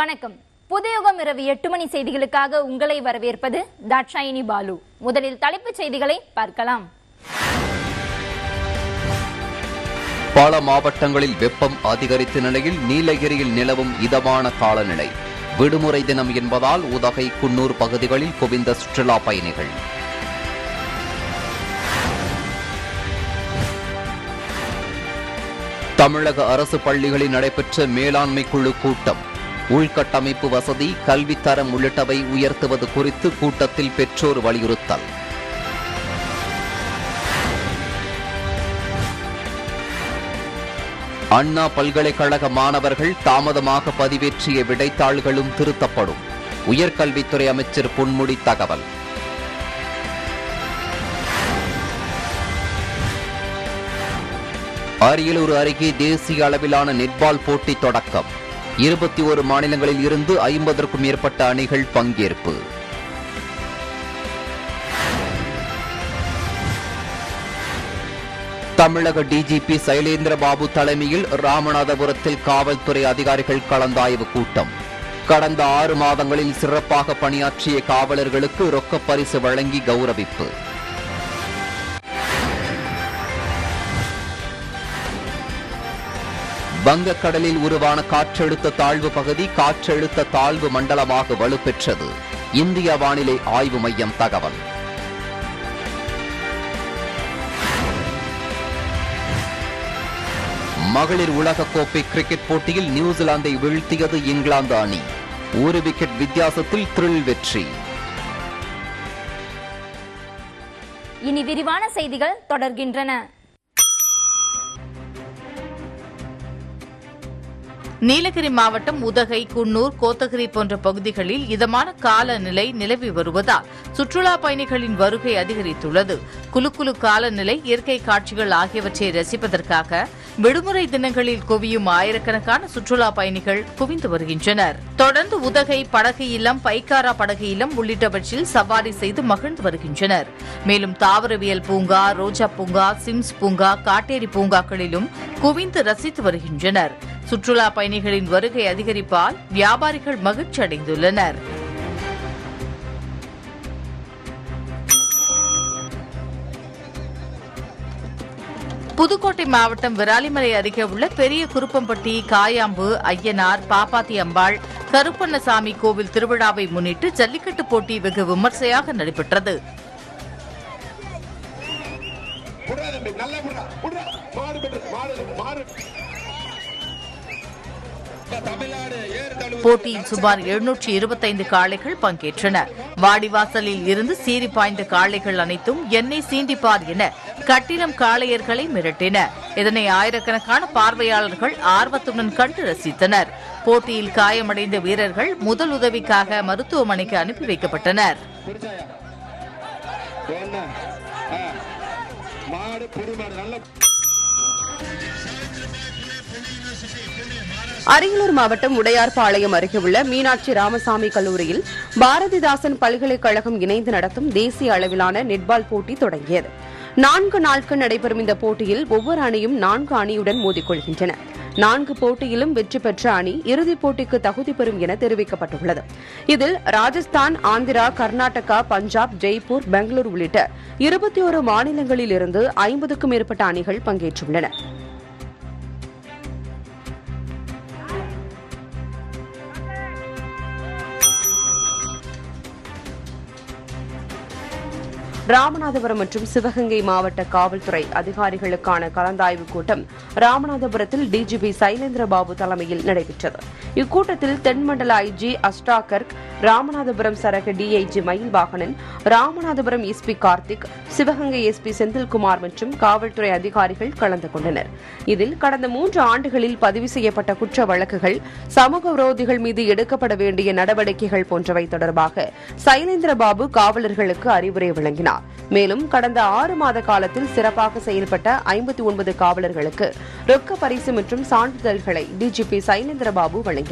வணக்கம். புதியுகம் இரவு 8 மணி செய்திகளுக்காக உங்களை வரவேற்பது தாட்சாயினி பாலு. முதலில் தலைப்புச் செய்திகளை பார்க்கலாம். பல மாவட்டங்களில் வெப்பம் அதிகரித்த நிலையில் நீலகிரியில் நிலவும் இதமான காலநிலை. விடுமுறை தினம் என்பதால் உதகை, குன்னூர் பகுதிகளில் குவிந்த சுற்றுலா பயணிகள். தமிழக அரசு பள்ளிகளில் நடைபெற்ற மேலாண்மை குழு கூட்டம். உள்கட்டமைப்பு வசதி, கல்வித்தரம் உள்ளிட்டவை உயர்த்துவது குறித்து கூட்டத்தில் பெற்றோர் வலியுறுத்தல். அண்ணா பல்கலைக்கழக மாணவர்கள் தாமதமாக பதிவேற்றிய விடைத்தாள்களும் திருத்தப்படும். உயர்கல்வித்துறை அமைச்சர் பொன்முடி தகவல். அரியலூர் அருகே தேசிய அளவிலான நெட்பால் போட்டி தொடக்கம். 21 மாநிலங்களில் இருந்து 50க்கும் மேற்பட்ட அணிகள் பங்கேற்பு. தமிழக டிஜிபி சைலேந்திரபாபு தலைமையில் ராமநாதபுரத்தில் காவல்துறை அதிகாரிகள் கலந்தாய்வு கூட்டம். கடந்த 6 மாதங்களில் சிறப்பாக பணியாற்றிய காவலர்களுக்கு ரொக்கப் பரிசு வழங்கி கௌரவிப்பு. வங்கக்கடலில் உருவான காற்றழுத்த தாழ்வு பகுதி காற்றழுத்த தாழ்வு மண்டலமாக வலுப்பெற்றது. இந்திய வானிலை ஆய்வு மையம் தகவல். மகளிர் உலகக்கோப்பை கிரிக்கெட் போட்டியில் நியூசிலாந்தை வீழ்த்தியது இங்கிலாந்து அணி. 1 விக்கெட் வித்தியாசத்தில் த்ரில் வெற்றி. இனி விரிவான செய்திகள் தொடர்கின்றன. நீலகிரி மாவட்டம் உதகை, குன்னூர், கோத்தகிரி போன்ற பகுதிகளில் இதமான காலநிலை நிலவி வருவதால் சுற்றுலா பயணிகளின் வருகை அதிகரித்துள்ளது. குலுக்குலு காலநிலை, இயற்கை காட்சிகள் ஆகியவற்றை ரசிப்பதற்காக விடுமுறை தினங்களில் குவியும் ஆயிரக்கணக்கான சுற்றுலா பயணிகள் குவிந்து வருகின்றனர். தொடர்ந்து உதகை படகு இல்லம், பைக்காரா படகு இல்லம் உள்ளிட்டவற்றில் சவாரி செய்து மகிழ்ந்து வருகின்றனர். மேலும் தாவரவியல் பூங்கா, ரோஜா பூங்கா, சிம்ஸ் பூங்கா, காட்டேரி பூங்காக்களிலும் குவிந்து ரசித்து வருகின்றனர். சுற்றுலா பயணிகளின் வருகை அதிகரிப்பால் வியாபாரிகள் மகிழ்ச்சி அடைந்துள்ளனர். புதுக்கோட்டை மாவட்டம் விராலிமலை அருகே உள்ள பெரிய குருப்பம்பட்டி, காயாம்பு, ஐயனார், பாப்பாத்தி அம்பாள், கருப்பண்ணசாமி கோவில் திருவிழாவை முன்னிட்டு ஜல்லிக்கட்டு போட்டி வெகு விமர்சையாக நடைபெற்றது. போட்டியில் சுமார் 725 காளைகள் பங்கேற்றன. வாடிவாசலில் இருந்து சீறி பாய்ந்த காளைகள் அனைத்தும் எண்ணெய் சீண்டிப்பார் என கட்டிடம் காளையர்களை மிரட்டின. இதனை ஆயிரக்கணக்கான பார்வையாளர்கள் ஆர்வத்துடன் கண்டு ரசித்தனர். போட்டியில் காயமடைந்த வீரர்கள் முதல் உதவிக்காக மருத்துவமனைக்கு அனுப்பி வைக்கப்பட்டனர். அரியலூர் மாவட்டம் உடையார்பாளையம் அருகே உள்ள மீனாட்சி ராமசாமி கல்லூரியில் பாரதிதாசன் பல்கலைக்கழகம் இணைந்து நடத்தும் தேசிய அளவிலான நெட்பால் போட்டி தொடங்கியது. 4 நாட்கள் நடைபெறும் இந்த போட்டியில் ஒவ்வொரு அணியும் 4 அணியுடன் மோதிக்கொள்கின்றன. 4 போட்டியிலும் வெற்றி பெற்ற அணி இறுதிப் போட்டிக்கு தகுதி பெறும் என தெரிவிக்கப்பட்டுள்ளது. இதில் ராஜஸ்தான், ஆந்திரா, கர்நாடகா, பஞ்சாப், ஜெய்ப்பூர், பெங்களூரு உள்ளிட்ட 21 மாநிலங்களில் இருந்து 50க்கும் மேற்பட்ட அணிகள் பங்கேற்றுள்ளன. ராமநாதபுரம் மற்றும் சிவகங்கை மாவட்ட காவல்துறை அதிகாரிகளுக்கான கலந்தாய்வு கூட்டம் ராமநாதபுரத்தில் டிஜிபி சைலேந்திரபாபு தலைமையில் நடைபெற்றது. இக்கூட்டத்தில் தென்மண்டல ஐஜி அஸ்டாகர்க், ராமநாதபுரம் சரக DIG Mayilvahanan, Ramanathapuram SP Karthik, Sivaganga SP Senthilkumar மற்றும் காவல்துறை அதிகாரிகள் கலந்து கொண்டனர். இதில் கடந்த 3 ஆண்டுகளில் பதிவு செய்யப்பட்ட குற்ற வழக்குகள், சமூக விரோதிகள் மீது எடுக்கப்பட வேண்டிய நடவடிக்கைகள் போன்றவை தொடர்பாக சைலேந்திரபாபு காவலர்களுக்கு அறிவுரை வழங்கினார். மேலும் கடந்த 6 மாத காலத்தில் சிறப்பாக செயல்பட்ட 59 காவலர்களுக்கு ரொக்க பரிசு மற்றும் சான்றிதழ்களை டிஜிபி சைலேந்திரபாபு வழங்கினார்.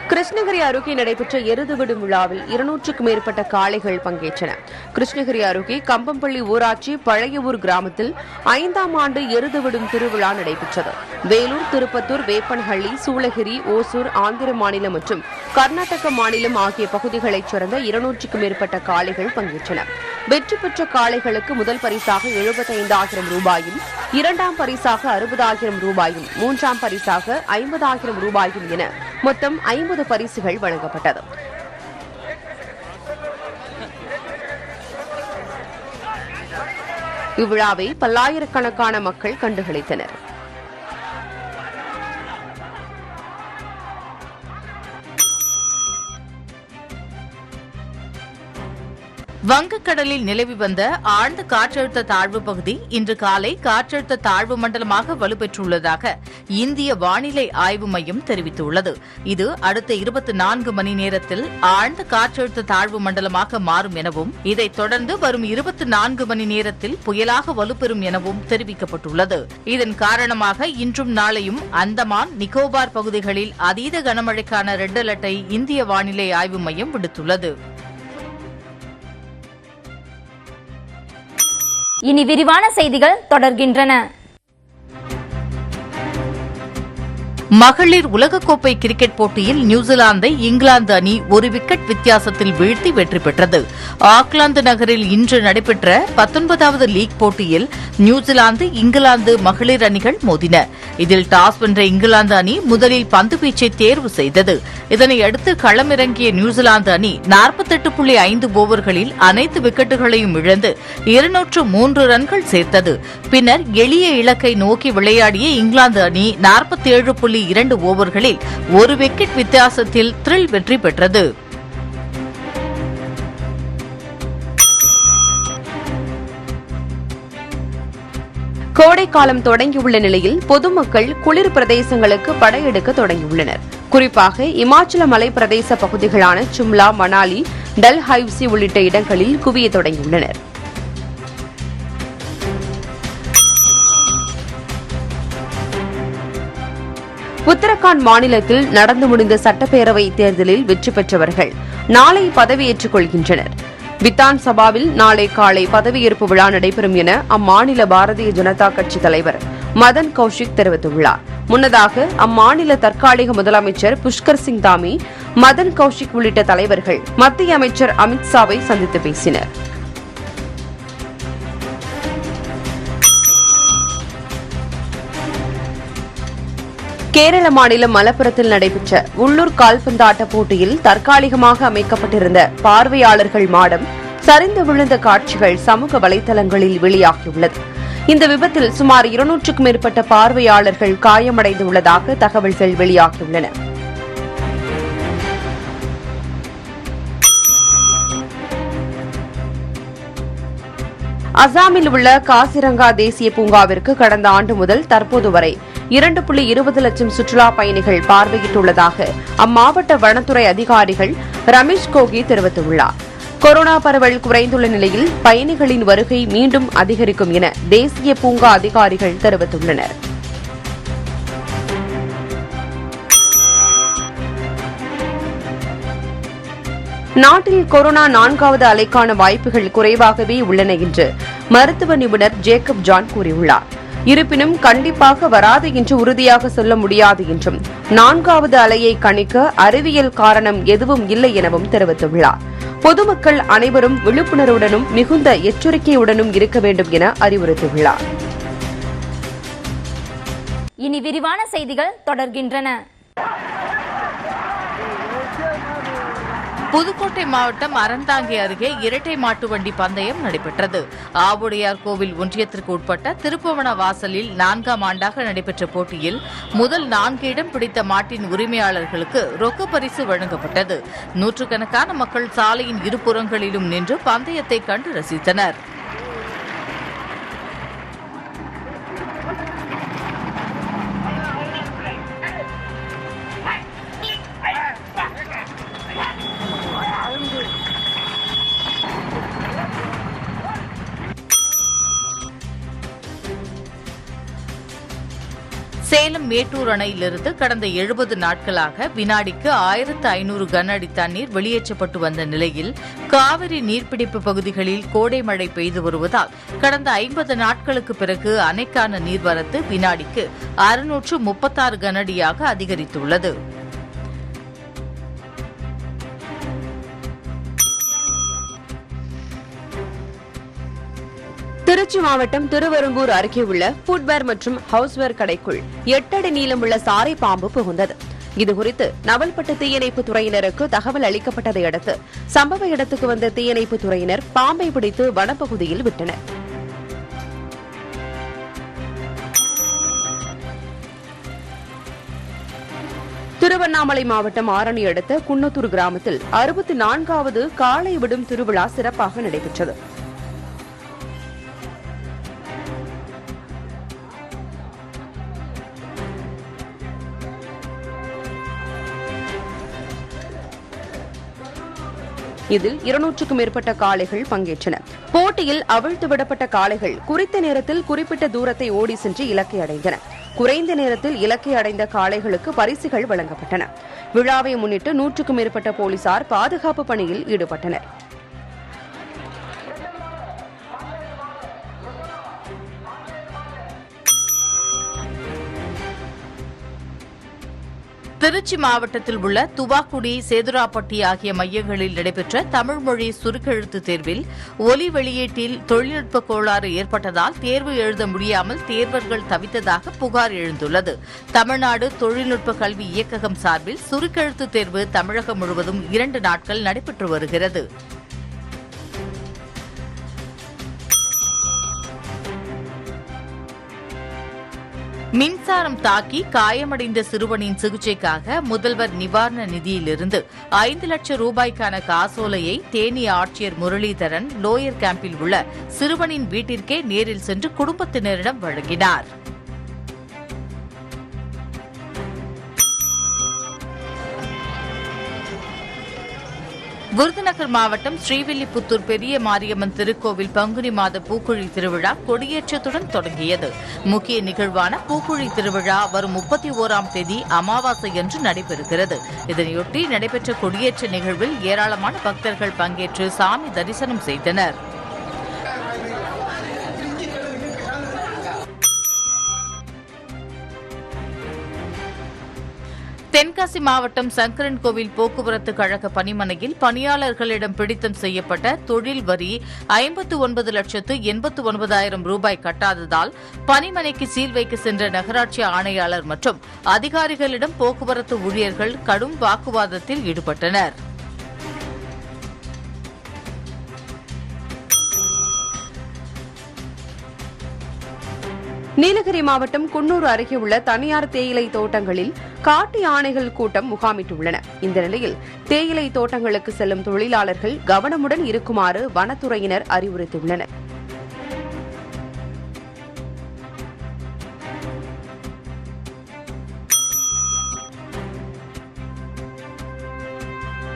கிருஷ்ணகிரி அருகே நடைபெற்ற எருதுவிடும் விழாவில் 200க்கும் மேற்பட்ட காளைகள் பங்கேற்றன. கிருஷ்ணகிரி அருகே கம்பம்பள்ளி ஊராட்சி பழையவூர் கிராமத்தில் 5ஆம் ஆண்டு எருதுவிடும் திருவிழா நடைபெற்றது. வேலூர், திருப்பத்தூர், வேப்பனஹள்ளி, சூளகிரி, ஓசூர், ஆந்திர மாநிலம் மற்றும் கர்நாடக மாநிலம் ஆகிய பகுதிகளைச் சேர்ந்த 200க்கும் மேற்பட்ட காளைகள் பங்கேற்றன. வெற்றி பெற்ற காளைகளுக்கு முதல் பரிசாக 75,000 ரூபாயும், 2ஆம் பரிசாக 60,000 ரூபாயும், 3ஆம் பரிசாக 50,000 ரூபாயும் என மொத்தம் 50 பரிசுகள் வழங்கப்பட்டது. இவ்விழாவை பல்லாயிரக்கணக்கான மக்கள் கண்டுகளித்தனர். வங்கக்கடலில் நிலவி வந்த ஆழ்ந்த காற்றழுத்த தாழ்வு பகுதி இன்று காலை காற்றழுத்த தாழ்வு மண்டலமாக வலுப்பெற்றுள்ளதாக இந்திய வானிலை ஆய்வு மையம் தெரிவித்துள்ளது. இது அடுத்த 24 மணி நேரத்தில் ஆழ்ந்த காற்றழுத்த தாழ்வு மண்டலமாக மாறும் எனவும் இதைத் தொடர்ந்து வரும் 24 மணி நேரத்தில் புயலாக வலுப்பெறும் எனவும் தெரிவிக்கப்பட்டுள்ளது. இதன் காரணமாக இன்றும் நாளையும் அந்தமான், நிக்கோபார் பகுதிகளில் அதீத கனமழைக்கான ரெட் அலர்ட்டை இந்திய வானிலை ஆய்வு மையம் விடுத்துள்ளது. இனி விரிவான செய்திகள் தொடர்கின்றன. மகளிர் உலகக்கோப்பை கிரிக்கெட் போட்டியில் நியூசிலாந்தை இங்கிலாந்து அணி 1 விக்கெட் வித்தியாசத்தில் வீழ்த்தி வெற்றி பெற்றது. ஆக்லாந்து நகரில் இன்று நடைபெற்ற 19வது லீக் போட்டியில் நியூசிலாந்து, இங்கிலாந்து மகளிர் அணிகள் மோதின. இதில் டாஸ் வென்ற இங்கிலாந்து அணி முதலில் பந்துவீச்சை தேர்வு செய்தது. இதனையடுத்து களமிறங்கிய நியூசிலாந்து அணி 48.5 ஓவர்களில் அனைத்து விக்கெட்டுகளையும் இழந்து 203 ரன்கள் சேர்த்தது. பின்னர் எளிய இலக்கை நோக்கி விளையாடிய இங்கிலாந்து அணி 47.2 ஓவர்களில் 1 விக்கெட் வித்தியாசத்தில் த்ரில் வெற்றி பெற்றது. கோடைக்காலம் தொடங்கியுள்ள நிலையில் பொதுமக்கள் குளிர் பிரதேசங்களுக்கு படையெடுக்க தொடங்கியுள்ளனர். குறிப்பாக இமாச்சல மலை பிரதேச பகுதிகளான சிம்லா, மணாலி, டல் ஹைவ்சி உள்ளிட்ட இடங்களில் குவிய தொடங்கியுள்ளனர். உத்தரகாண்ட் மாநிலத்தில் நடந்து முடிந்த சட்டப்பேரவை தேர்தலில் வெற்றி பெற்றவர்கள் நாளை பதவியேற்றுக் கொள்கின்றனர். விதான் சபாவில் நாளை காலை பதவியேற்பு விழா நடைபெறும் என அம்மாநில பாரதிய ஜனதா கட்சி தலைவர் மதன் கௌஷிக் தெரிவித்துள்ளார். முன்னதாக அம்மாநில தற்காலிக முதலமைச்சர் புஷ்கர் சிங் தாமி, மதன் கௌஷிக் உள்ளிட்ட தலைவர்கள் மத்திய அமைச்சர் அமித்ஷாவை சந்தித்து பேசினர். கேரள மாநிலம் மலப்புரத்தில் நடைபெற்ற உள்ளூர் கால்பந்தாட்ட போட்டியில் தற்காலிகமாக அமைக்கப்பட்டிருந்த பார்வையாளர்கள் மாடம் சரிந்து விழுந்த காட்சிகள் சமூக வலைதளங்களில் வெளியாகியுள்ளது. இந்த விபத்தில் சுமார் 200க்கும் மேற்பட்ட பார்வையாளர்கள் காயமடைந்துள்ளதாக தகவல்கள் வெளியாகியுள்ளன. அசாமில் உள்ள காசிரங்கா தேசிய பூங்காவிற்கு கடந்த ஆண்டு முதல் தற்போது வரை 2.20 லட்சம் சுற்றுலா பயணிகள் பார்வையிட்டுள்ளதாக அம்மாவட்ட வனத்துறை அதிகாரிகள் ரமேஷ் கோகி தெரிவித்துள்ளார். கொரோனா பரவல் குறைந்துள்ள நிலையில் பயணிகளின் வருகை மீண்டும் அதிகரிக்கும் என தேசிய பூங்கா அதிகாரிகள் தெரிவித்துள்ளனர். நாட்டில் கொரோனா 4வது அலைக்கான வாய்ப்புகள் குறைவாகவே உள்ளன என்று மருத்துவ நிபுணர் ஜேக்கப் ஜான் கூறியுள்ளார். இருப்பினும் கண்டிப்பாக வராது என்று உறுதியாக சொல்ல முடியாது என்றும் 4வது அலையை கணிக்க அறிவியல் காரணம் எதுவும் இல்லை எனவும் தெரிவித்துள்ளார். பொதுமக்கள் அனைவரும் விழிப்புணர்வுடனும் மிகுந்த எச்சரிக்கையுடனும் இருக்க வேண்டும் என அறிவுறுத்தியுள்ளார். இனி விரிவான செய்திகள் தொடர்கின்றன. புதுக்கோட்டை மாவட்டம் அறந்தாங்கி அருகே இரட்டை மாட்டு வண்டி பந்தயம் நடைபெற்றது. ஆவுடையார் கோவில் ஒன்றியத்திற்கு உட்பட்ட திருப்புவன வாசலில் 4ஆம் ஆண்டாக நடைபெற்ற போட்டியில் முதல் 4 இடம் பிடித்த மாட்டின் உரிமையாளர்களுக்கு ரொக்க பரிசு வழங்கப்பட்டது. நூற்றுக்கணக்கான மக்கள் சாலையின் இருபுறங்களிலும் நின்று பந்தயத்தை கண்டு ரசித்தனர். சேலம் மேட்டூர் அணையிலிருந்து கடந்த 70 நாட்களாக வினாடிக்கு 1500 கன அடி தண்ணீர் வெளியேற்றப்பட்டு வந்த நிலையில் காவிரி நீர்பிடிப்பு பகுதிகளில் கோடை மழை பெய்து வருவதால் கடந்த 50 நாட்களுக்கு பிறகு அணைக்கான நீர்வரத்து வினாடிக்கு 636 கன அடியாக அதிகரித்துள்ளது. திருச்சி மாவட்டம் திருவெரும்பூர் அருகே உள்ள ஃபுட்வேர் மற்றும் ஹவுஸ்வேர் கடைக்குள் 8 அடி நீளமுள்ள சாரை பாம்பு புகுந்தது. இதுகுறித்து நவல்பட்டு தீயணைப்பு துறையினருக்கு தகவல் அளிக்கப்பட்டதை அடுத்து சம்பவ இடத்துக்கு வந்த தீயணைப்பு துறையினர் பாம்பை பிடித்து வனப்பகுதியில் விட்டனர். திருவண்ணாமலை மாவட்டம் ஆரணி அடுத்த குன்னத்தூர் கிராமத்தில் 64வது காளை விடும் திருவிழா சிறப்பாக நடைபெற்றது. இதில் 200க்கும் மேற்பட்ட காளைகள் பங்கேற்றன. போட்டியில் அவிழ்த்து விடப்பட்ட காளைகள் குறித்த நேரத்தில் குறிப்பிட்ட தூரத்தை ஓடி சென்று இலக்கை அடைந்தன. குறைந்த நேரத்தில் இலக்கை அடைந்த காளைகளுக்கு பரிசுகள் வழங்கப்பட்டன. விழாவை முன்னிட்டு 100க்கும் மேற்பட்ட போலீசார் பாதுகாப்பு பணியில் ஈடுபட்டனர். திருச்சி மாவட்டத்தில் உள்ள துவாக்குடி, சேதுராப்பட்டி ஆகிய மையங்களில் நடைபெற்ற தமிழ் மொழி சுருக்கெழுத்து தேர்வில் ஒலி வெளியீட்டில் தொழில்நுட்ப கோளாறு ஏற்பட்டதால் தேர்வு எழுத முடியாமல் தேர்வர்கள் தவித்ததாக புகார் எழுந்துள்ளது. தமிழ்நாடு தொழில்நுட்ப கல்வி இயக்ககம் சார்பில் சுருக்கெழுத்து தேர்வு தமிழகம் முழுவதும் 2 நாட்கள் நடைபெற்று வருகிறது. மின்சாரம் தாக்கி காயமடைந்த சிறுவனின் சிகிச்சைக்காக முதல்வர் நிவாரண நிதியிலிருந்து 5 லட்சம் ரூபாய்க்கான காசோலையை தேனி ஆட்சியர் முரளிதரன் லோயர் கேம்பில் உள்ள சிறுவனின் வீட்டிற்கே நேரில் சென்று குடும்பத்தினரிடம் வழங்கினார். விருதுநகர் மாவட்டம் ஸ்ரீவில்லிபுத்தூர் பெரிய மாரியம்மன் திருக்கோவில் பங்குனி மாத பூக்குழி திருவிழா கொடியேற்றத்துடன் தொடங்கியது. முக்கிய நிகழ்வான பூக்குழி திருவிழா வரும் 31ஆம் தேதி அமாவாசையன்று நடைபெறுகிறது. இதனையொட்டி நடைபெற்ற கொடியேற்ற நிகழ்வில் ஏராளமான பக்தர்கள் பங்கேற்று சாமி தரிசனம் செய்தனர். தென்காசி மாவட்டம் சங்கரன்கோவில் போக்குவரத்து கழக பணிமனையில் பணியாளர்களிடம் பிடித்தம் செய்யப்பட்ட தொழில் வரி 59,89,000 ரூபாய் கட்டாததால் பணிமனைக்கு சீல் வைக்க சென்ற நகராட்சி ஆணையாளர் மற்றும் அதிகாரிகளிடம் போக்குவரத்து ஊழியர்கள் கடும் வாக்குவாதத்தில் ஈடுபட்டனர். நீலகிரி மாவட்டம் குன்னூர் அருகே உள்ள தனியார் தேயிலை தோட்டங்களில் காட்டு யானைகள் கூட்டம் முகாமிட்டுள்ளன. இந்த நிலையில் தேயிலை தோட்டங்களுக்கு செல்லும் தொழிலாளர்கள் கவனமுடன் இருக்குமாறு வனத்துறையினர் அறிவுறுத்தியுள்ளனர்.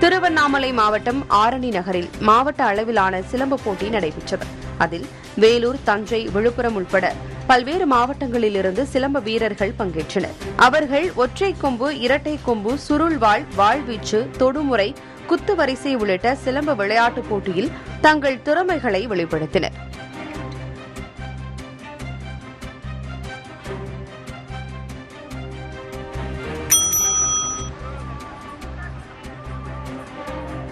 திருவண்ணாமலை மாவட்டம் ஆரணி நகரில் மாவட்ட அளவிலான சிலம்பு போட்டி நடைபெற்றது. அதில் வேலூர், தஞ்சை, விழுப்புரம் உட்பட பல்வேறு மாவட்டங்களிலிருந்து சிலம்ப வீரர்கள் பங்கேற்றனர். அவர்கள் ஒற்றை கொம்பு, இரட்டை கொம்பு, சுருள்வாள், வாழ்வீச்சு, தொடுமுறை, குத்துவரிசை உள்ளிட்ட சிலம்ப விளையாட்டுப் போட்டியில் தங்கள் திறமைகளை வெளிப்படுத்தினர்.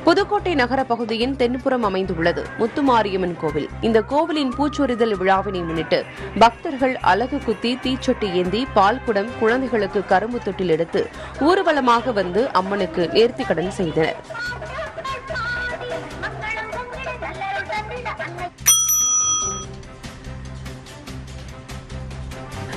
புதுக்கோட்டை நகர பகுதியின் தென்புறம் அமைந்துள்ளது முத்துமாரியம்மன் கோவில். இந்த கோவிலின் பூச்சொரிதல் விழாவினை முன்னிட்டு பக்தர்கள் அலகு குத்தி, தீச்சட்டி ஏந்தி, பால்குடம், குழந்தைகளுக்கு கரும்பு தொட்டில் எடுத்து ஊர்வலமாக வந்து அம்மனுக்கு நேர்த்திக்கடன் செய்தனர்.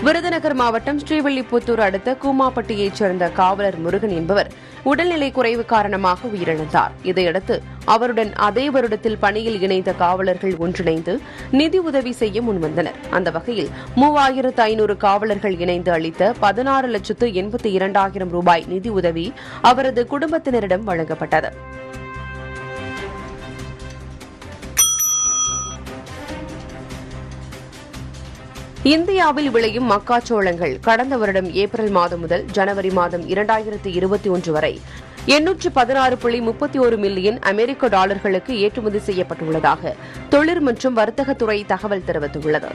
விருதுநகர் மாவட்டம் ஸ்ரீவில்லிபுத்தூர் அடுத்த கூமாப்பட்டியைச் சேர்ந்த காவலர் முருகன் என்பவர் உடல்நிலை குறைவு காரணமாக உயிரிழந்தார். இதையடுத்து அவருடன் அதே வருடத்தில் பணியில் இணைந்த காவலர்கள் ஒன்றிணைந்து நிதி உதவி செய்ய முன்வந்தனர். அந்த வகையில் 3500 காவலர்கள் இணைந்து அளித்த 16,82,000 ரூபாய் நிதி உதவி அவரது குடும்பத்தினரிடம் வழங்கப்பட்டது. இந்தியாவில் விளையும் மக்காச்சோளங்கள் கடந்த வருடம் ஏப்ரல் மாதம் முதல் ஜனவரி மாதம் 2021 வரை 816.31 மில்லியன் அமெரிக்க டாலர்களுக்கு ஏற்றுமதி செய்யப்பட்டுள்ளதாக தொழில் மற்றும் வர்த்தகத்துறை தகவல் தெரிவித்துள்ளது.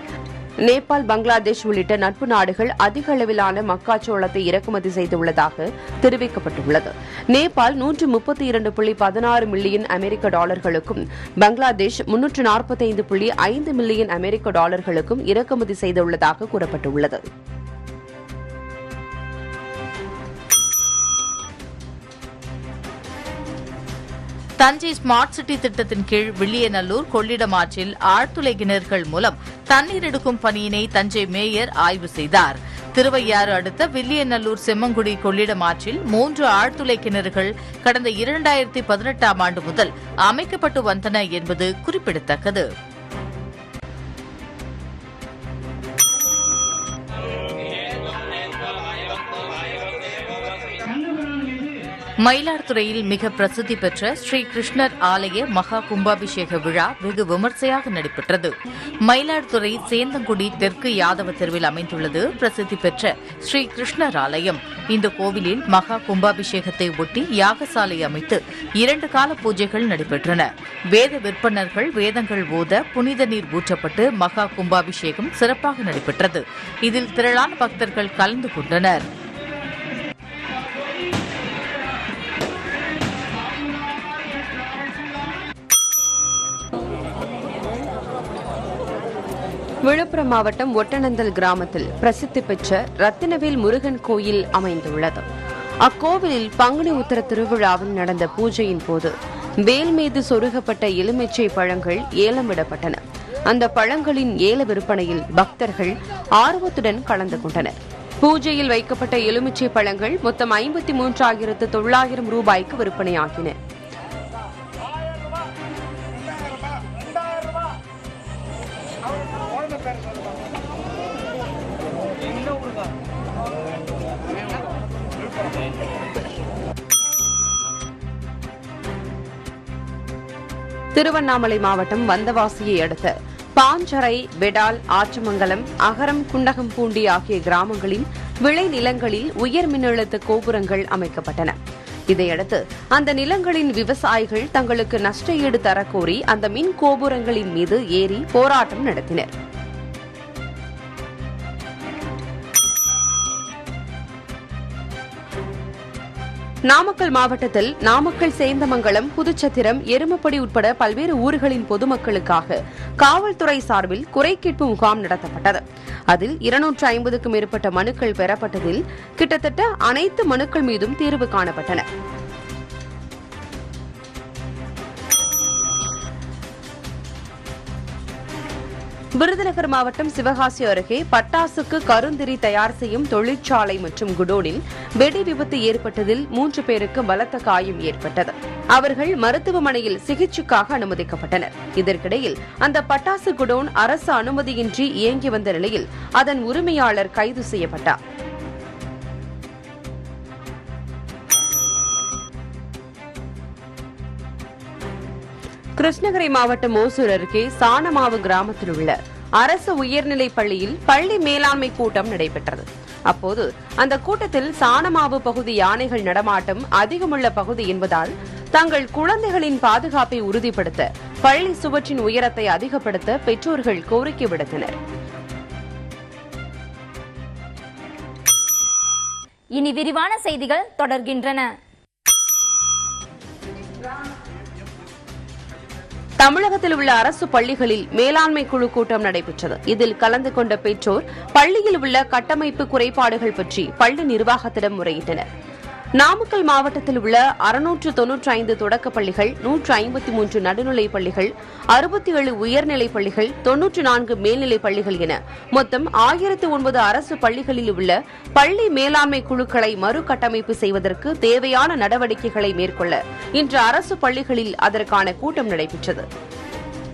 நேபாள், பங்களாதேஷ் உள்ளிட்ட நட்பு நாடுகள் அதிக அளவிலான மக்காச்சோளத்தை இறக்குமதி செய்துள்ளதாக தெரிவிக்கப்பட்டுள்ளது. நேபாள் 132.16 மில்லியன் அமெரிக்க டாலர்களுக்கும், பங்களாதேஷ் 345.5 மில்லியன் அமெரிக்க டாலர்களுக்கும் இறக்குமதி செய்துள்ளதாக கூறப்பட்டுள்ளது. தஞ்சை ஸ்மார்ட் சிட்டி திட்டத்தின் கீழ் வில்லியநல்லூர் கொள்ளிடம் ஆற்றில் ஆழ்துளை கிணறுகள் மூலம் தண்ணீர் எடுக்கும் பணியினை தஞ்சை மேயர் ஆய்வு செய்தார். திருவையாறு அடுத்த வில்லியநல்லூர் செம்மங்குடி கொள்ளிடம் ஆற்றில் 3 ஆழ்துளை கிணறுகள் கடந்த 2018ஆம் ஆண்டு முதல் அமைக்கப்பட்டு வந்தன என்பது குறிப்பிடத்தக்கது. மயிலாடுதுறையில் மிக பிரசித்தி பெற்ற ஸ்ரீ கிருஷ்ணர் ஆலய மகா கும்பாபிஷேக விழா வெகு விமர்சையாக நடைபெற்றது. மயிலாடுதுறை சேந்தங்குடி தெற்கு யாதவ தெருவில் அமைந்துள்ளது பிரசித்தி பெற்ற ஸ்ரீ கிருஷ்ணர் ஆலயம். இந்த கோவிலில் மகா கும்பாபிஷேகத்தை ஒட்டி யாகசாலை அமைத்து 2 கால பூஜைகள் நடைபெற்றன. வேத விற்பனர்கள் வேதங்கள் ஓத புனித நீர் ஊற்றப்பட்டு மகா கும்பாபிஷேகம் சிறப்பாக நடைபெற்றது. இதில் திரளான பக்தர்கள் கலந்து கொண்டனர். விழுப்புரம் மாவட்டம் ஒட்டநந்தல் கிராமத்தில் பிரசித்தி பெற்ற ரத்தினவேல் முருகன் கோயில் அமைந்துள்ளது. அக்கோவிலில் பங்குனி உத்தர திருவிழாவில் நடந்த பூஜையின் போது வேல் மீது சொருகப்பட்ட எலுமிச்சை பழங்கள் ஏலமிடப்பட்டன. அந்த பழங்களின் ஏல விற்பனையில் பக்தர்கள் ஆர்வத்துடன் கலந்து கொண்டனர். பூஜையில் வைக்கப்பட்ட எலுமிச்சை பழங்கள் மொத்தம் 53,900 ரூபாய்க்கு விற்பனையாகின. திருவண்ணாமலை மாவட்டம் வந்தவாசியை அடுத்த பாஞ்சரை, வெடால், ஆற்றமங்கலம், அகரம், குண்டகம்பூண்டி ஆகிய கிராமங்களின் விளை நிலங்களில் உயர் மின்னழுத்த கோபுரங்கள் அமைக்கப்பட்டன. இதையடுத்து அந்த நிலங்களின் விவசாயிகள் தங்களுக்கு நஷ்ட ஈடு தரக்கோரி அந்த மின் கோபுரங்களின் மீது ஏறி போராட்டம் நடத்தினர். நாமக்கல் மாவட்டத்தில் நாமக்கல், சேந்தமங்கலம், புதுச்சத்திரம், எருமப்படி உட்பட பல்வேறு ஊர்களின் பொதுமக்களுக்காக காவல்துறை சார்பில் குறை கேட்பு முகாம் நடத்தப்பட்டது. அதில் 250க்கும் மேற்பட்ட மனுக்கள் பெறப்பட்டதில் கிட்டத்தட்ட அனைத்து மனுக்கள் மீதும் தீர்வு காணப்பட்டன. விருதுநகர் மாவட்டம் சிவகாசி அருகே பட்டாசுக்கு கருந்திரி தயார் செய்யும் தொழிற்சாலை மற்றும் குடோனில் வெடி விபத்து ஏற்பட்டதில் 3 பேருக்கு பலத்த காயம் ஏற்பட்டது. அவர்கள் மருத்துவமனையில் சிகிச்சைக்காக அனுமதிக்கப்பட்டனர். இதற்கிடையில் அந்த பட்டாசு குடோன் அரசு அனுமதியின்றி இயங்கி வந்த நிலையில் அதன் உரிமையாளர் கைது செய்யப்பட்டார். கிருஷ்ணகிரி மாவட்டம் ஓசூர் அருகே சாணமாவு கிராமத்தில் உள்ள அரசு உயர்நிலைப் பள்ளியில் பள்ளி மேலாண்மை கூட்டம் நடைபெற்றது. அப்போது அந்த கூட்டத்தில் சாணமாவு பகுதி யானைகள் நடமாட்டம் அதிகமுள்ள பகுதி என்பதால் தங்கள் குழந்தைகளின் பாதுகாப்பை உறுதிப்படுத்த பள்ளி சுவற்றின் உயரத்தை அதிகப்படுத்த பெற்றோர்கள் கோரிக்கை விடுத்தனர். இனி விரிவான செய்திகள் தொடர்கின்றன. தமிழகத்தில் உள்ள அரசு பள்ளிகளில் மேலாண்மை குழு கூட்டம் நடைபெற்றது. இதில் கலந்து கொண்ட பெற்றோர் பள்ளியில் உள்ள கட்டமைப்பு குறைபாடுகள் பற்றி பள்ளி நிர்வாகத்திடம் முறையிட்டனர். நாமக்கல் மாவட்டத்தில் உள்ள 695 தொடக்கப் பள்ளிகள், 153 நடுநிலைப் பள்ளிகள், 67 உயர்நிலைப் பள்ளிகள், 94 மேல்நிலைப் பள்ளிகள் என மொத்தம் 1009 அரசு பள்ளிகளில் உள்ள பள்ளி மேலாண்மை குழுக்களை மறுகட்டமைப்பு செய்வதற்கு தேவையான நடவடிக்கைகளை மேற்கொள்ள இன்று அரசு பள்ளிகளில் அதற்கான கூட்டம் நடைபெற்றது.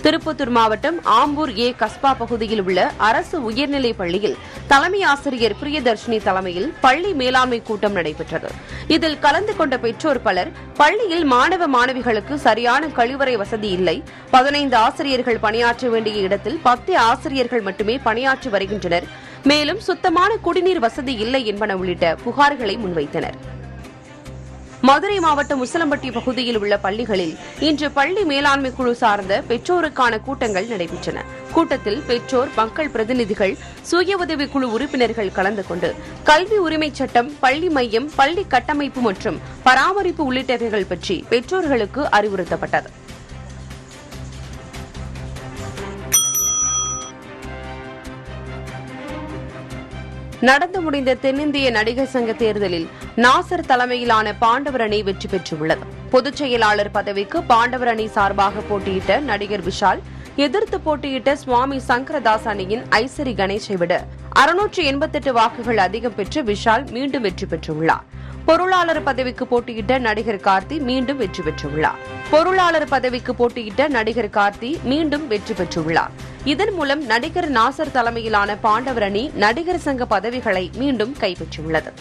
திருப்பத்தூர் மாவட்டம் ஆம்பூர் ஏ கஸ்பா பகுதியில் உள்ள அரசு உயர்நிலைப் பள்ளியில் தலைமை ஆசிரியர் பிரியதர்ஷினி தலைமையில் பள்ளி மேலாண்மை கூட்டம் நடைபெற்றது. இதில் கலந்து கொண்ட பெற்றோர் பலர் பள்ளியில் மாணவ மாணவிகளுக்கு சரியான கழிவறை வசதி இல்லை, 15 ஆசிரியர்கள் பணியாற்ற வேண்டிய இடத்தில் 10 ஆசிரியர்கள் மட்டுமே பணியாற்றி வருகின்றனர், மேலும் சுத்தமான குடிநீர் வசதி இல்லை என்பன உள்ளிட்ட புகார்களை முன்வைத்தனர். மதுரை மாவட்டம் உசிலம்பட்டி பகுதியில் உள்ள பள்ளிகளில் இன்று பள்ளி மேலாண்மை குழு சார்ந்த பெற்றோருக்கான கூட்டங்கள் நடைபெற்றன. கூட்டத்தில் பெற்றோர், மக்கள் பிரதிநிதிகள், சுய உதவிக் குழு உறுப்பினர்கள் கலந்து கொண்டு கல்வி உரிமைச் சட்டம், பள்ளி மையம், பள்ளி கட்டமைப்பு மற்றும் பராமரிப்பு உள்ளிட்டவைகள் பற்றி பெற்றோர்களுக்கு அறிவுறுத்தப்பட்டது. நடந்து முடிந்த தென்னிந்திய நடிகர் சங்க தேர்தலில் நாசர் தலைமையிலான பாண்டவர் அணி வெற்றி பெற்றுள்ளது. பொதுச் செயலாளர் பதவிக்கு பாண்டவர் அணி சார்பாக போட்டியிட்ட நடிகர் விஷால் எதிர்த்து போட்டியிட்ட சுவாமி சங்கரதாஸ் அணியின் ஐசரி கணேஷை விட 688 வாக்குகள் அதிகம் பெற்று விஷால் மீண்டும் வெற்றி பெற்றுள்ளார். பொருளாளர் பதவிக்கு போட்டியிட்ட நடிகர் கார்த்தி மீண்டும் வெற்றி பெற்றுள்ளார். இதன் மூலம் நடிகர் நாசர் தலைமையிலான பாண்டவர் அணி நடிகர் சங்க பதவிகளை மீண்டும் கைப்பற்றியுள்ளது.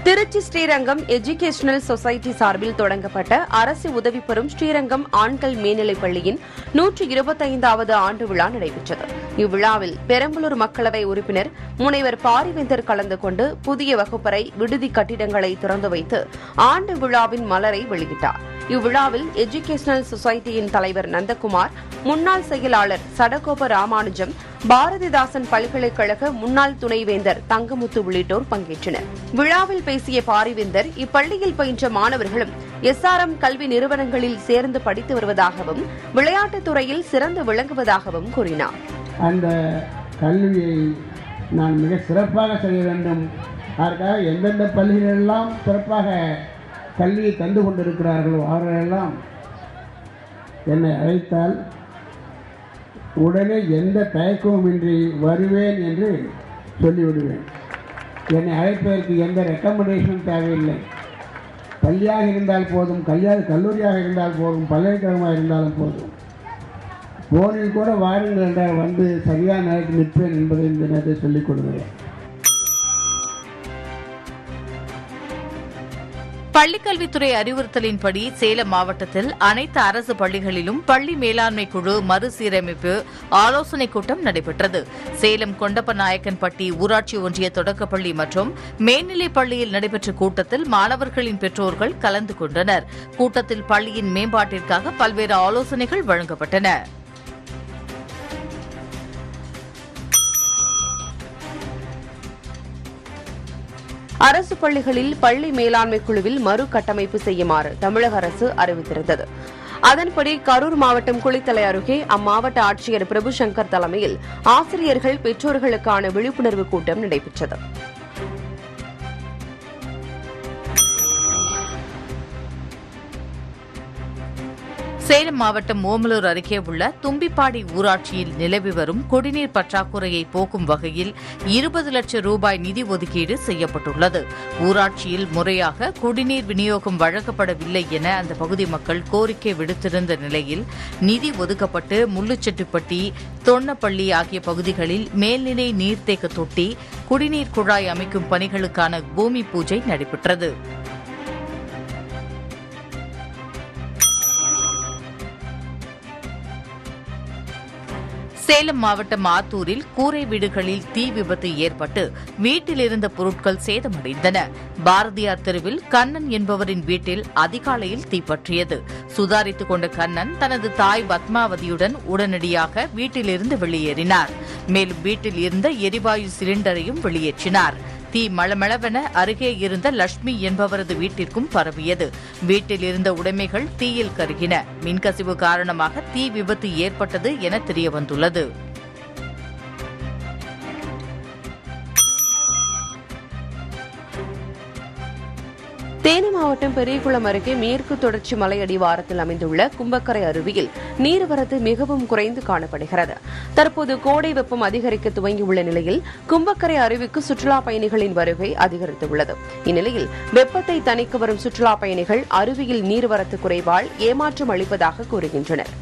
திருச்சி ஸ்ரீரங்கம் எஜுகேஷனல் சொசைட்டி சார்பில் தொடங்கப்பட்ட அரசு உதவி பெறும் ஸ்ரீரங்கம் ஆண்கள் மேல்நிலைப் பள்ளியின் 125வது ஆண்டு விழா நடைபெற்றது. இவ்விழாவில் பெரம்பலூர் மக்களவை உறுப்பினர் முனைவர் பாரிவேந்தர் கலந்து கொண்டு புதிய வகுப்பறை, விடுதி கட்டிடங்களை திறந்து வைத்து ஆண்டு விழாவின் மலரை வெளியிட்டார். இவ்விழாவில் எஜுகேஷனல் சொசைட்டியின் தலைவர் நந்தகுமார், முன்னாள் செயலாளர் சடகோப ராமானுஜம், பாரதிதாசன் பல்கலைக்கழக முன்னாள் துணைவேந்தர் தங்கமுத்து உள்ளிட்டோர் பங்கேற்றனர். விழாவில் பேசிய பாரிவேந்தர் இப்பள்ளியில் பயின்ற மாணவர்களும் SRM கல்வி நிறுவனங்களில் சேர்ந்து படித்து வருவதாகவும் விளையாட்டுத் துறையில் சிறந்து விளங்குவதாகவும் கூறினார். அந்த கல்வியை நான் மிக சிறப்பாக செய்ய வேண்டும், அதற்காக எந்தெந்த பள்ளிகளெல்லாம் சிறப்பாக கல்வியை தந்து கொண்டிருக்கிறார்களோ அவர்களெல்லாம் என்னை அழைத்தால் உடனே எந்த தயக்கமுமின்றி வருவேன் என்று சொல்லிவிடுவேன். என்னை அழைப்பதற்கு எந்த ரெக்கமெண்டேஷனும் தேவையில்லை. பள்ளியாக இருந்தால் போதும், கல்லூரியாக இருந்தால் போதும், பல்கலைக்கழகமாக இருந்தாலும் போதும், போனில் கூட வாருங்கள் என்றால் வந்து சரியான நேரத்தில் நிற்பேன் என்பதை இந்த நேரத்தை சொல்லிக் கொடுக்கிறேன். பள்ளிக்கல்வித்துறை அறிவுறுத்தலின்படி சேலம் மாவட்டத்தில் அனைத்து அரசு பள்ளிகளிலும் பள்ளி மேலாண்மை குழு மறுசீரமைப்பு ஆலோசனைக் கூட்டம் நடைபெற்றது. சேலம் கொண்டப்பநாயக்கன்பட்டி ஊராட்சி ஒன்றிய தொடக்கப்பள்ளி மற்றும் மேல்நிலைப் பள்ளியில் நடைபெற்ற கூட்டத்தில் மாணவர்களின் பெற்றோர்கள் கலந்து கொண்டனர். கூட்டத்தில் பள்ளியின் மேம்பாட்டிற்காக பல்வேறு ஆலோசனைகள் வழங்கப்பட்டன. அரசு பள்ளிகளில் பள்ளி மேலாண்மை குழுவில் மறு கட்டமைப்பு செய்யுமாறு தமிழக அரசு அறிவித்திருந்தது. அதன்படி கரூர் மாவட்டம் குளித்தலை அருகே அம்மாவட்ட ஆட்சியர் பிரபுசங்கர் தலைமையில் ஆசிரியர்கள், பெற்றோர்களுக்கான விழிப்புணர்வு கூட்டம் நடைபெற்றது. சேலம் மாவட்டம் ஓமலூர் அருகே உள்ள தும்பிப்பாடி ஊராட்சியில் நிலவி வரும் குடிநீர் பற்றாக்குறையை போக்கும் வகையில் 20 லட்சம் ரூபாய் நிதி ஒதுக்கீடு செய்யப்பட்டுள்ளது. ஊராட்சியில் முறையாக குடிநீர் விநியோகம் வழங்கப்படவில்லை என அந்த பகுதி மக்கள் கோரிக்கை விடுத்திருந்த நிலையில் நிதி ஒதுக்கப்பட்டு முள்ளுச்செட்டிப்பட்டி, தொன்னப்பள்ளி ஆகிய பகுதிகளில் மேல்நிலை நீர்த்தேக்க தொட்டி, குடிநீர் குழாய் அமைக்கும் பணிகளுக்கான பூமி பூஜை நடைபெற்றது. சேலம் மாவட்டம் ஆத்தூரில் கூரை வீடுகளில் தீ விபத்து ஏற்பட்டு வீட்டில் இருந்த பொருட்கள் சேதமடைந்தன. பாரதியார் தெருவில் கண்ணன் என்பவரின் வீட்டில் அதிகாலையில் தீப்பற்றியது. சுதாரித்துக் கொண்ட கண்ணன் தனது தாய் பத்மாவதியுடன் உடனடியாக வீட்டிலிருந்து வெளியேறினார். மேலும் வீட்டில் இருந்த எரிவாயு சிலிண்டரையும் வெளியேற்றினார். தீ மளமளவென அருகே இருந்த லட்சுமி என்பவரது வீட்டிற்கும் பரவியது. வீட்டில் இருந்த உடைமைகள் தீயில் கருகின. மின்கசிவு காரணமாக தீ விபத்து ஏற்பட்டது என தெரியவந்துள்ளது. தேனி மாவட்டம் பெரியகுளம் அருகே மேற்கு தொடர்ச்சி மலை அடிவாரத்தில் அமைந்துள்ள கும்பக்கரை அருவியில் நீர்வரத்து மிகவும் குறைந்து காணப்படுகிறது. தற்போது கோடை வெப்பம் அதிகரிக்க துவங்கியுள்ள நிலையில் கும்பக்கரை அருவிக்கு சுற்றுலா பயணிகளின் வருகை அதிகரித்துள்ளது. இந்நிலையில் வெப்பத்தை தணிக்க வரும் சுற்றுலா பயணிகள் அருவியில் நீர்வரத்து குறைவால் ஏமாற்றம் அளிப்பதாக கூறுகின்றனர்.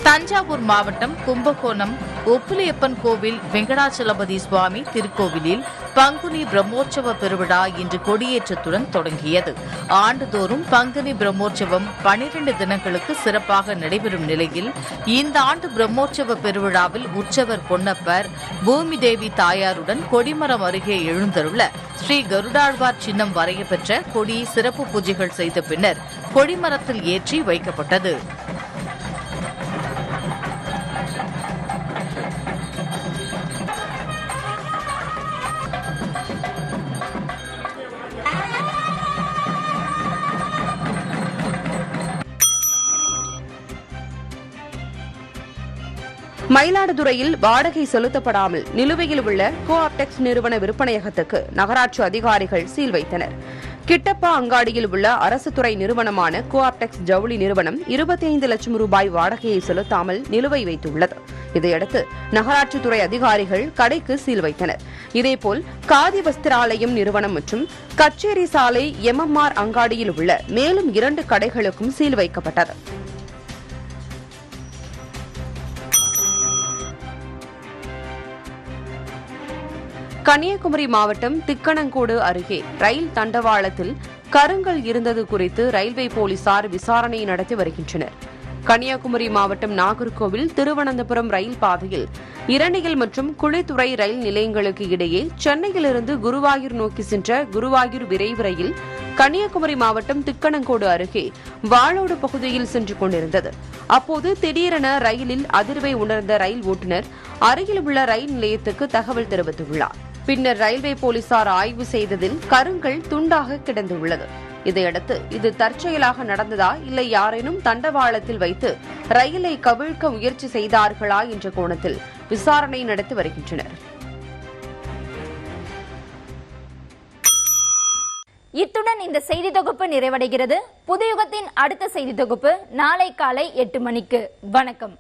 தஞ்சாவூர் மாவட்டம் கும்பகோணம் ஒப்புலியப்பன் கோவில் வெங்கடாச்சலபதி சுவாமி திருக்கோவிலில் பங்குனி பிரம்மோற்சவ பெருவிழா இன்று கொடியேற்றத்துடன் தொடங்கியது. ஆண்டுதோறும் பங்குனி பிரம்மோற்சவம் 12 தினங்களுக்கு சிறப்பாக நடைபெறும் நிலையில் இந்த ஆண்டு பிரம்மோற்சவ பெருவிழாவில் உற்சவர் பொன்னப்பர் பூமி தேவி தாயாருடன் கொடிமரம் அருகே எழுந்தருள ஸ்ரீ கருடாழ்வார் சின்னம் வரையப்பெற்ற கொடி சிறப்பு பூஜைகள் செய்த பின்னர் கொடிமரத்தில் ஏற்றி வைக்கப்பட்டது. மயிலாடுதுறையில் வாடகை செலுத்தப்படாமல் நிலுவையில் உள்ள கோஆப்டெக்ஸ் நிறுவன விற்பனையகத்துக்கு நகராட்சி அதிகாரிகள் சீல் வைத்தனர். கிட்டப்பா அங்காடியில் உள்ள அரசு துறை நிறுவனமான கோஆப்டெக்ஸ் ஜவுளி நிறுவனம் 25 லட்சம் ரூபாய் வாடகையை செலுத்தாமல் நிலுவை வைத்துள்ளது. இதையடுத்து நகராட்சித்துறை அதிகாரிகள் கடைக்கு சீல் வைத்தனர். இதேபோல் காதி வஸ்திராலயம் நிறுவனம் மற்றும் கச்சேரி சாலை MMR அங்காடியில் உள்ள மேலும் 2 கடைகளுக்கும் சீல் வைக்கப்பட்டது. கன்னியாகுமரி மாவட்டம் திக்கணங்கோடு அருகே ரயில் தண்டவாளத்தில் கருங்கல் இருந்தது குறித்து ரயில்வே போலீசார் விசாரணை நடத்தி வருகின்றனர். கன்னியாகுமரி மாவட்டம் நாகர்கோவில் திருவனந்தபுரம் ரயில் பாதையில் இரணியல் மற்றும் குழித்துறை ரயில் நிலையங்களுக்கு இடையே சென்னையிலிருந்து குருவாயூர் நோக்கி சென்ற குருவாயூர் விரைவு ரயில் கன்னியாகுமரி மாவட்டம் திக்கணங்கோடு அருகே வாளோடு பகுதியில் சென்று கொண்டிருந்தது. அப்போது திடீரென ரயிலில் அதிர்வை உணர்ந்த ரயில் ஓட்டுநர் அருகில் உள்ள ரயில் நிலையத்துக்கு தகவல் தெரிவித்துள்ளார். பின்னர் ரயில்வே போலீசார் ஆய்வு செய்ததில் கருங்கல் துண்டாக கிடந்துள்ளது. இதையடுத்து இது தற்செயலாக நடந்ததா இல்லை யாரேனும் தண்டவாளத்தில் வைத்து ரயிலை கவிழ்க்க முயற்சி செய்தார்களா என்ற கோணத்தில் விசாரணை நடத்தி வருகின்றனர். இத்துடன் இந்த செய்தி தொகுப்பு நிறைவடைகிறது. புதுயுகத்தின் அடுத்த செய்தி தொகுப்பு நாளை காலை 8 மணிக்கு. வணக்கம்.